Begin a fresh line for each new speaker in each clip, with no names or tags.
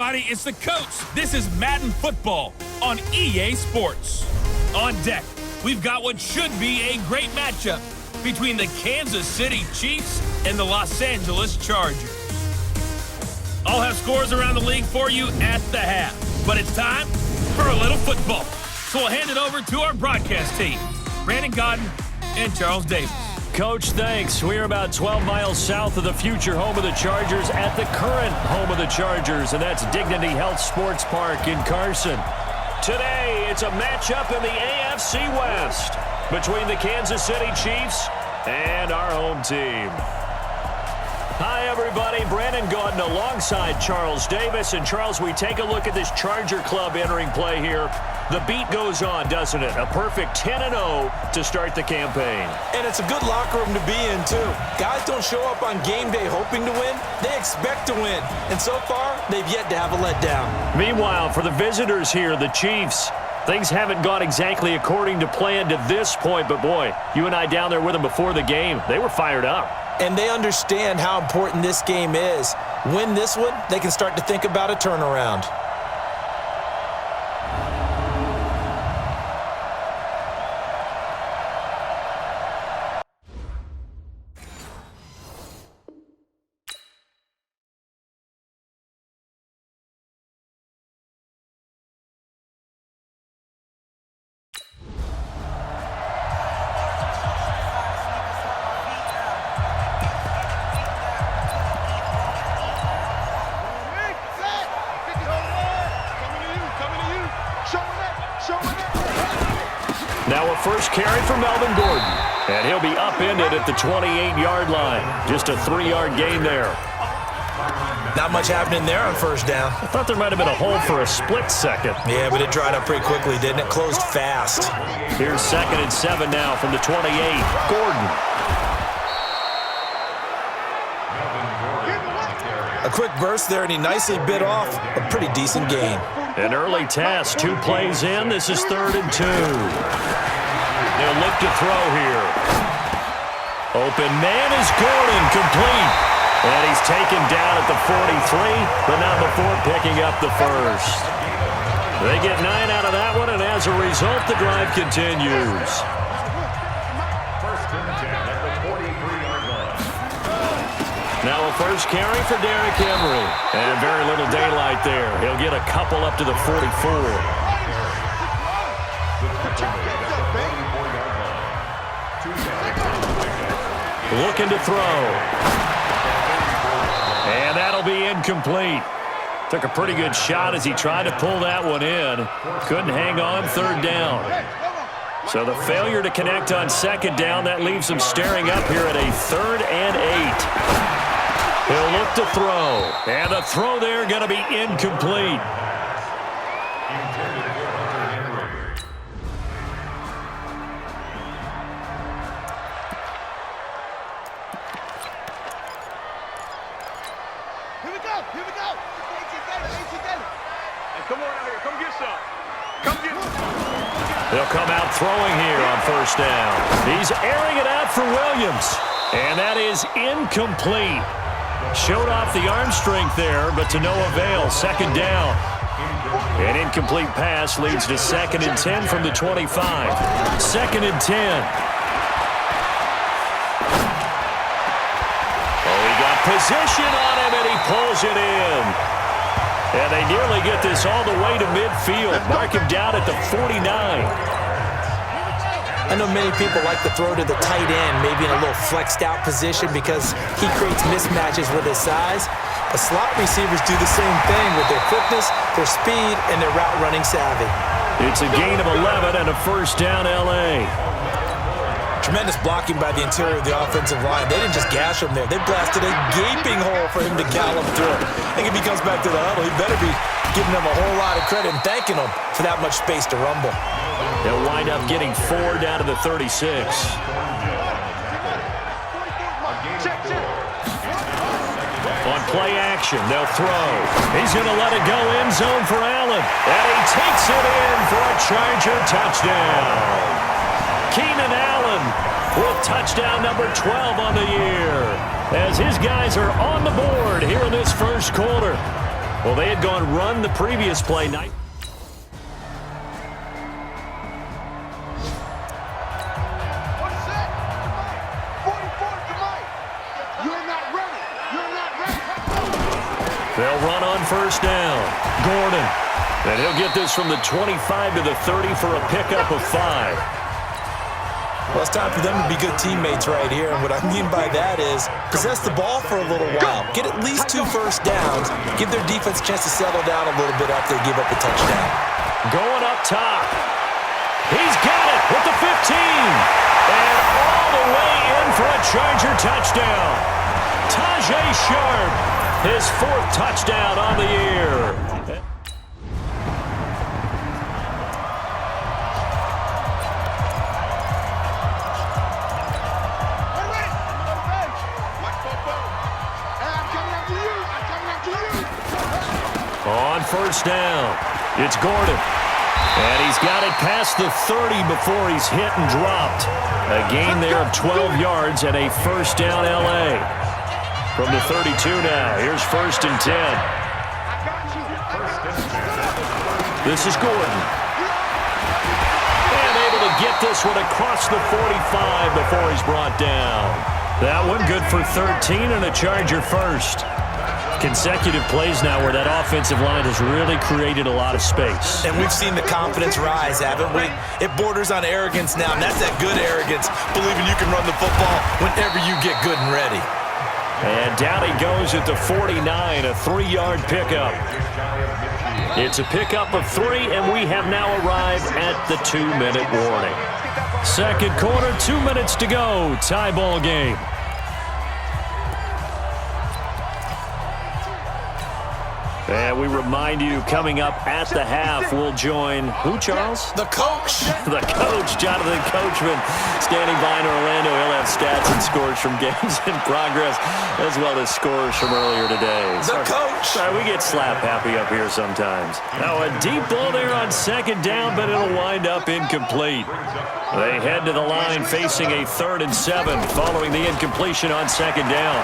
everybody. It's the coach. This is Madden Football on EA Sports. On deck, we've got what should be a great matchup between the Kansas City Chiefs and the Los Angeles Chargers. I'll have scores around the league for you at the half, but it's time for a little football. So we'll hand it over to our broadcast team, Brandon Godden and Charles Davis.
Coach, thanks. We're about 12 miles south of the future home of the Chargers at the current home of the Chargers, and that's Dignity Health Sports Park in Carson. Today, it's a matchup in the AFC West between the Kansas City Chiefs and our home team. Hi, everybody. Brandon Godden alongside Charles Davis. And, Charles, we take a look at this Charger club entering play here. The beat goes on, doesn't it? A perfect 10-0 to start the campaign.
And it's a good locker room to be in, too. Guys don't show up on game day hoping to win. They expect to win. And so far, they've yet to have a letdown.
Meanwhile, for the visitors here, the Chiefs, things haven't gone exactly according to plan to this point. But, boy, you and I down there with them before the game, they were fired up.
And they understand how important this game is. Win this one, they can start to think about a turnaround.
Now a first carry for Melvin Gordon. And he'll be upended at the 28-yard line. Just a 3-yard gain there.
Not much happening there on first down.
I thought there might have been a hole for a split second.
Yeah, but it dried up pretty quickly, didn't it? Closed fast.
Here's 2nd and 7 now from the 28. Gordon.
A quick burst there, and he nicely bit off a pretty decent gain.
An early test, 2 plays in. This is 3rd and 2. They'll look to throw here. Open man is Gordon, complete. And he's taken down at the 43, but not before picking up the first. They get 9 out of that one, and as a result, the drive continues. Now a first carry for Derrick Henry. And very little daylight there. He'll get a couple up to the 44. Looking to throw. And that'll be incomplete. Took a pretty good shot as he tried to pull that one in. Couldn't hang on, 3rd down. So the failure to connect on 2nd down, that leaves him staring up here at a 3rd and 8. He'll look to throw. And the throw there going to be incomplete.
Here we go. Hey, come on out here. Come get some. Come get some.
They'll come out throwing here on first down. He's airing it out for Williams. And that is incomplete. Showed off the arm strength there, but to no avail. 2nd down. An incomplete pass leads to 2nd and 10 from the 25. 2nd and 10. Oh, he got position on him, and he pulls it in. And they nearly get this all the way to midfield. Mark him down at the 49.
I know many people like to throw to the tight end, maybe in a little flexed out position because he creates mismatches with his size. But slot receivers do the same thing with their quickness, their speed, and their route running savvy.
It's a gain of 11 and a first down L.A.
Tremendous blocking by the interior of the offensive line. They didn't just gash him there. They blasted a gaping hole for him to gallop through. I think if he comes back to the huddle, he better be giving them a whole lot of credit and thanking them for that much space to rumble.
They'll wind up getting 4 down to the 36. On play action, they'll throw. He's going to let it go end zone for Allen. And he takes it in for a Charger touchdown. Keenan Allen with touchdown number 12 on the year, as his guys are on the board here in this first quarter. Well, they had gone run the previous play. Night. They'll run on first down. Gordon. And he'll get this from the 25 to the 30 for a pickup of 5.
Well, it's time for them to be good teammates right here. And what I mean by that is possess the ball for a little while. Get at least 2 first downs. Give their defense a chance to settle down a little bit after they give up a touchdown.
Going up top. He's got it with the 15. And all the way in for a Charger touchdown. Tajay Sharp, his 4th touchdown on the year. On first down, it's Gordon. And he's got it past the 30 before he's hit and dropped. A gain there of 12 yards and a first down L.A. From the 32 now, here's 1st and 10. This is Gordon. And able to get this one across the 45 before he's brought down. That one good for 13 and a Charger first. Consecutive plays now where that offensive line has really created a lot of space.
And we've seen the confidence rise, haven't we? It borders on arrogance now, and that's that good arrogance, believing you can run the football whenever you get good and ready.
And down he goes at the 49, a 3-yard pickup. It's a pickup of 3, and we have now arrived at the 2-minute warning. Second quarter, 2 minutes to go. Tie ball game. And we remind you, coming up at the half, we'll join who, Charles?
The coach.
The coach, Jonathan Coachman, standing by in Orlando. He'll have stats and scores from games in progress, as well as scores from earlier today.
The coach.
Sorry, we get slap happy up here sometimes. Now a deep ball there on second down, but it'll wind up incomplete. They head to the line facing a 3rd and 7 following the incompletion on second down.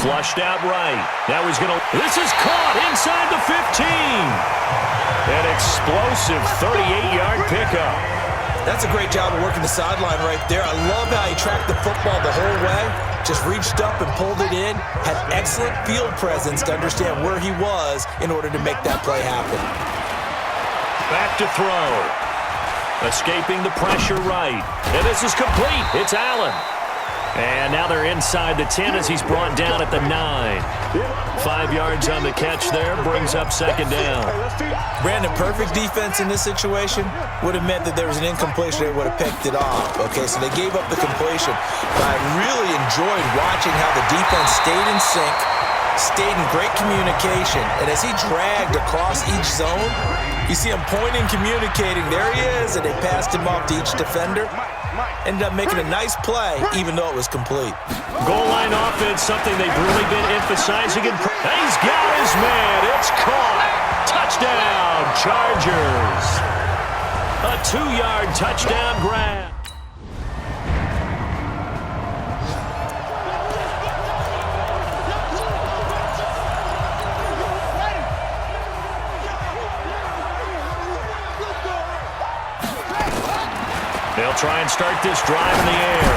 Flushed out right. Now he's going to... This is caught inside the 15. An explosive 38-yard pickup.
That's a great job of working the sideline right there. I love how he tracked the football the whole way. Just reached up and pulled it in. Had excellent field presence to understand where he was in order to make that play happen.
Back to throw. Escaping the pressure right. And this is complete. It's Allen. And now they're inside the 10 as he's brought down at the 9. 5 yards on the catch there, brings up second down.
Brandon, perfect defense in this situation would have meant that there was an incompletion. They would have picked it off. Okay, so they gave up the completion. But I really enjoyed watching how the defense stayed in sync, stayed in great communication, and as he dragged across each zone, you see him pointing, communicating. There he is, and they passed him off to each defender. Ended up making a nice play, even though it was complete.
Goal line offense, something they've really been emphasizing. He's got his man. It's caught. Touchdown, Chargers. A 2-yard touchdown grab. They'll try and start this drive in the air.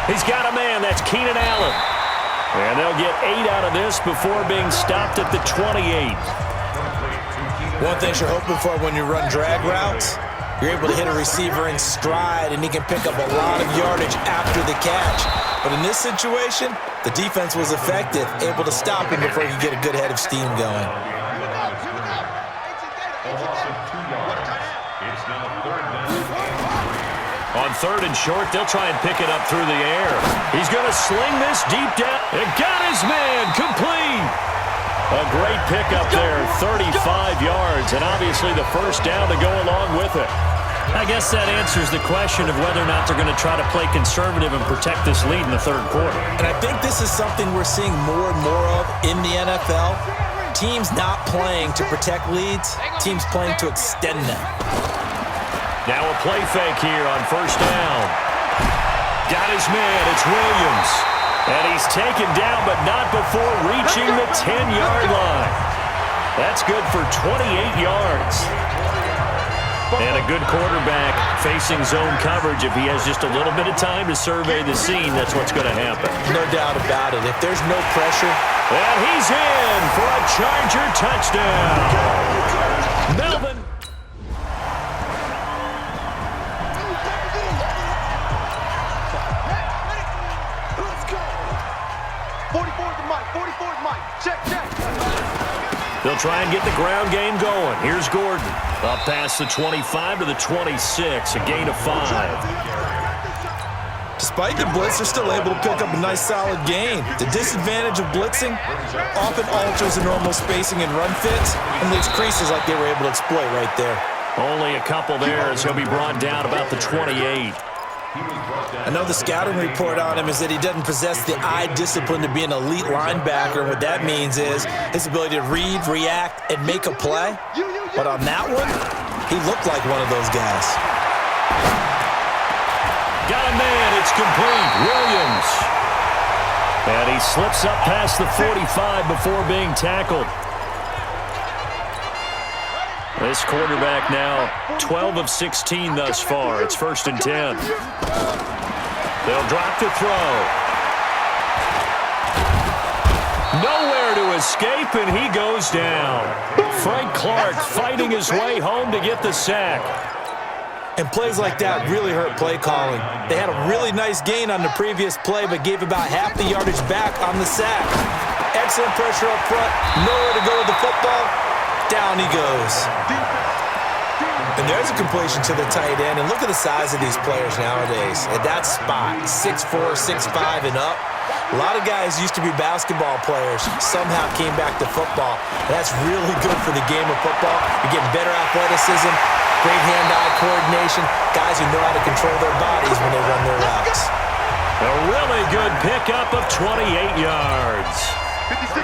He's got a man. That's Keenan Allen. And they'll get 8 out of this before being stopped at the 28.
One thing you're hoping for when you run drag routes, you're able to hit a receiver in stride, and he can pick up a lot of yardage after the catch. But in this situation, the defense was effective, able to stop him before he could get a good head of steam going.
On 3rd and short, they'll try and pick it up through the air. He's going to sling this deep down. And got his man complete. A great pickup there, 35 yards, and obviously the first down to go along with it. I guess that answers the question of whether or not they're going to try to play conservative and protect this lead in the 3rd quarter.
And I think this is something we're seeing more and more of in the NFL. Teams not playing to protect leads, teams playing to extend them.
Now a play fake here on first down. Got his man. It's Williams. And he's taken down, but not before reaching the 10-yard line. That's good for 28 yards. And a good quarterback facing zone coverage. If he has just a little bit of time to survey the scene, that's what's going to happen.
No doubt about it. If there's no pressure.
And he's in for a Charger touchdown. Melvin. They'll try and get the ground game going. Here's Gordon. Up past the 25 to the 26, a gain of 5.
Despite the blitz, they're still able to pick up a nice solid gain. The disadvantage of blitzing often alters the normal spacing and run fits and leaves creases like they were able to exploit right there.
Only a couple there as he'll be brought down about the 28.
I know the scouting report on him is that he doesn't possess the eye discipline to be an elite linebacker. What that means is his ability to read, react, and make a play. But on that one, he looked like one of those guys.
Got a man, it's complete. Williams. And he slips up past the 45 before being tackled. This quarterback now 12 of 16 thus far. It's 1st and 10. They'll drop to throw. Nowhere to escape, and he goes down. Frank Clark fighting his way home to get the sack.
And plays like that really hurt play calling. They had a really nice gain on the previous play, but gave about half the yardage back on the sack. Excellent pressure up front. Nowhere to go with the football. Down he goes. And there's a completion to the tight end. And look at the size of these players nowadays. At that spot, 6'4", 6'5", and up. A lot of guys used to be basketball players, somehow came back to football. And that's really good for the game of football. You're getting better athleticism, great hand-eye coordination, guys who know how to control their bodies when they run their routes.
A really good pickup of 28 yards.
56.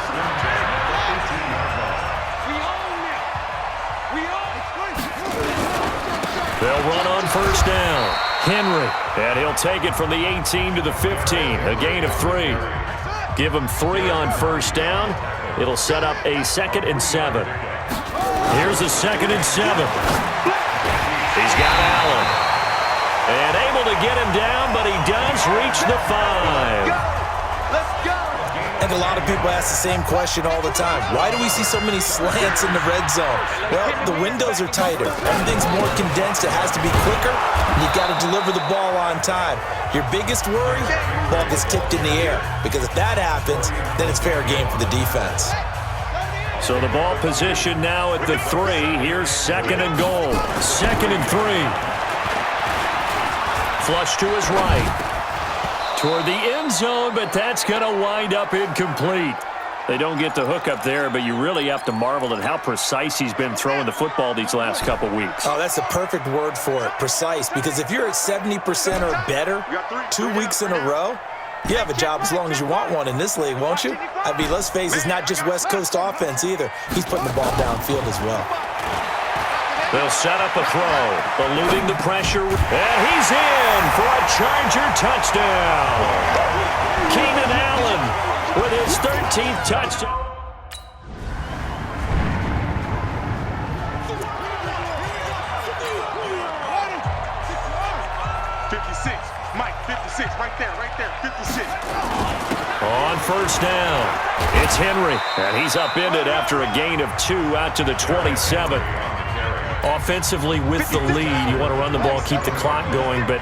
They'll run on 1st down. Henry, and he'll take it from the 18 to the 15, a gain of 3. Give him 3 on 1st down. It'll set up a 2nd and 7. Here's a 2nd and 7. He's got Allen. And able to get him down, but he does reach the 5.
Let's go.
I think a lot of people ask the same question all the time. Why do we see so many slants in the red zone? Well, the windows are tighter. Everything's more condensed. It has to be quicker, and you've got to deliver the ball on time. Your biggest worry, ball gets tipped in the air, because if that happens, then it's fair game for the defense.
So the ball position now at the 3. Here's 2nd and goal. 2nd and 3. Flush to his right. Toward the end zone, but that's going to wind up incomplete. They don't get the hook up there, but you really have to marvel at how precise he's been throwing the football these last couple weeks.
Oh, that's the perfect word for it, precise, because if you're at 70% or better 2 weeks in a row, you have a job as long as you want one in this league, won't you? I mean, let's face it, it's not just West Coast offense either. He's putting the ball downfield as well.
They'll set up a throw, eluding the pressure, and he's in for a Charger touchdown. Keenan Allen with his 13th touchdown.
Mike, 56, right there, 56.
On 1st down, it's Henry, and he's upended after a gain of 2 out to the 27. Offensively with the lead, you want to run the ball, keep the clock going, but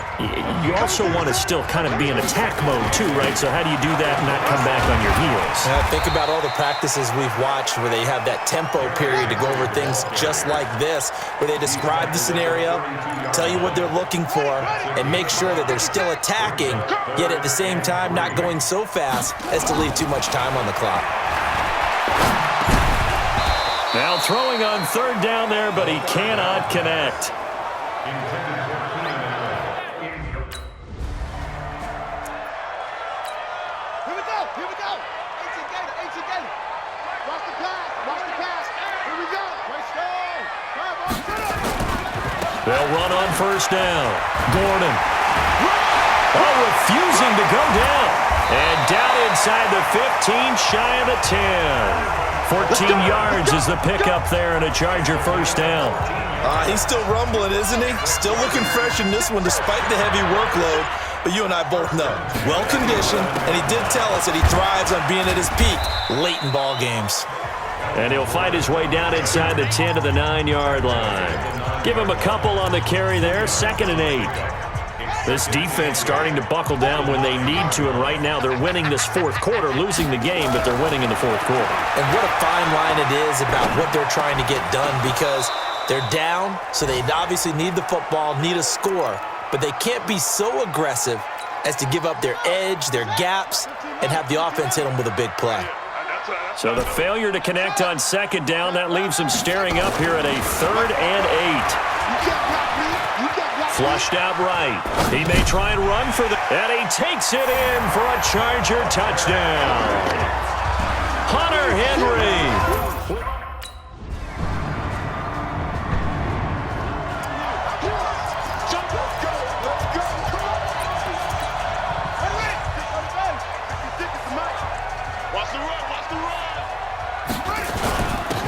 you also want to still kind of be in attack mode too, right? So how do you do that and not come back on your heels?
Think about all the practices we've watched where they have that tempo period to go over things just like this, where they describe the scenario, tell you what they're looking for, and make sure that they're still attacking, yet at the same time not going so fast as to leave too much time on the clock.
Now throwing on 3rd down there, but he cannot connect.
Here we go. 18 Gator. Watch the pass. Here we go.
They'll run on 1st down. Gordon. Oh, refusing to go down. And down inside the 15, shy of the 10. 14 yards is the pickup there and a Charger first down.
He's still rumbling, isn't he? Still looking fresh in this one despite the heavy workload. But you and I both know, well-conditioned, and he did tell us that he thrives on being at his peak late in ball games.
And he'll find his way down inside the 10 to the 9-yard line. Give him a couple on the carry there, 2nd and 8. This defense starting to buckle down when they need to, and right now they're winning this fourth quarter, losing the game, but they're winning in the fourth quarter.
And what a fine line it is about what they're trying to get done, because they're down, so they obviously need the football, need a score, but they can't be so aggressive as to give up their edge, their gaps, and have the offense hit them with a big play.
So the failure to connect on 2nd down, that leaves them staring up here at a 3rd and 8. Flushed out right. He may try and run for the... And he takes it in for a Charger touchdown. Hunter Henry.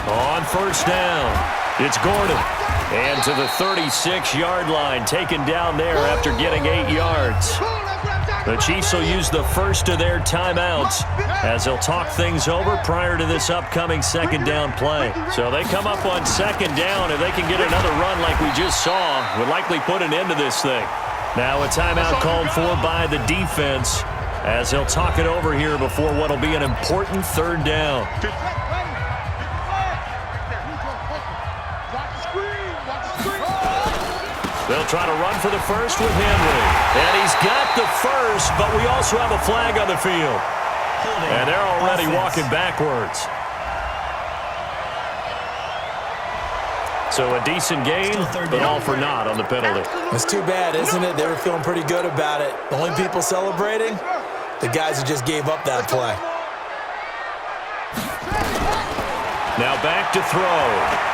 On 1st down, it's Gordon. And to the 36-yard line, taken down there after getting 8 yards. The Chiefs will use the first of their timeouts as they'll talk things over prior to this upcoming 2nd down play. So they come up on 2nd down. If they can get another run like we just saw, would likely put an end to this thing. Now a timeout called for by the defense as they'll talk it over here before what will be an important 3rd down. They'll try to run for the first with Henry. And he's got the first, but we also have a flag on the field. And they're already walking backwards. So a decent gain, but all for naught on the penalty.
It's too bad, isn't it? They were feeling pretty good about it. The only people celebrating, the guys who just gave up that play.
Now back to throw.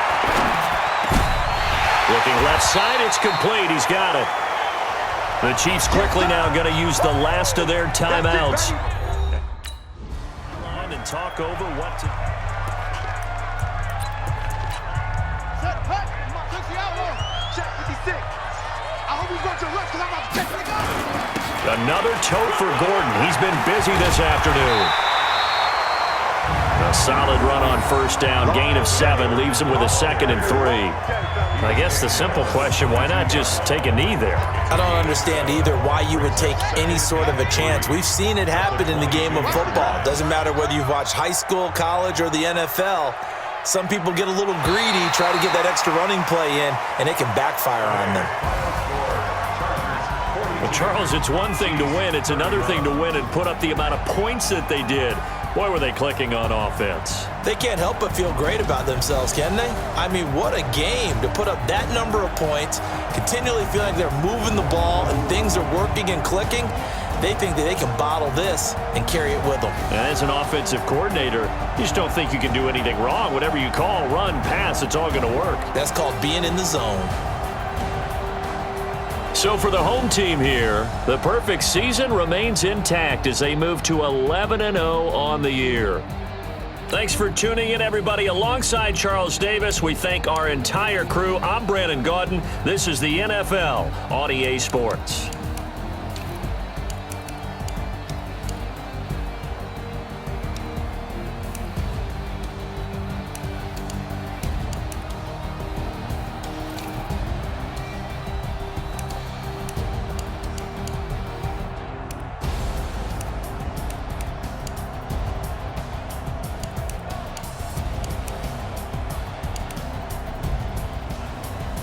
Looking left side, it's complete. He's got it. The Chiefs quickly now going to use the last of their timeouts. And talk over what to... Another toe for Gordon. He's been busy this afternoon. A solid run on 1st down. Gain of 7 leaves him with a 2nd and 3. I guess the simple question, why not just take a knee there?
I don't understand either why you would take any sort of a chance. We've seen it happen in the game of football. Doesn't matter whether you've watched high school, college, or the NFL. Some people get a little greedy, try to get that extra running play in, and it can backfire on them.
Well, Charles, it's one thing to win. It's another thing to win and put up the amount of points that they did. Boy, were they clicking on offense.
They can't help but feel great about themselves, can they? I mean, what a game to put up that number of points, continually feeling like they're moving the ball and things are working and clicking. They think that they can bottle this and carry it with them.
And as an offensive coordinator, you just don't think you can do anything wrong. Whatever you call, run, pass, it's all going to work.
That's called being in the zone.
So for the home team here, the perfect season remains intact as they move to 11-0 on the year. Thanks for tuning in, everybody. Alongside Charles Davis, we thank our entire crew. I'm Brandon Gaudin. This is the NFL on EA Sports.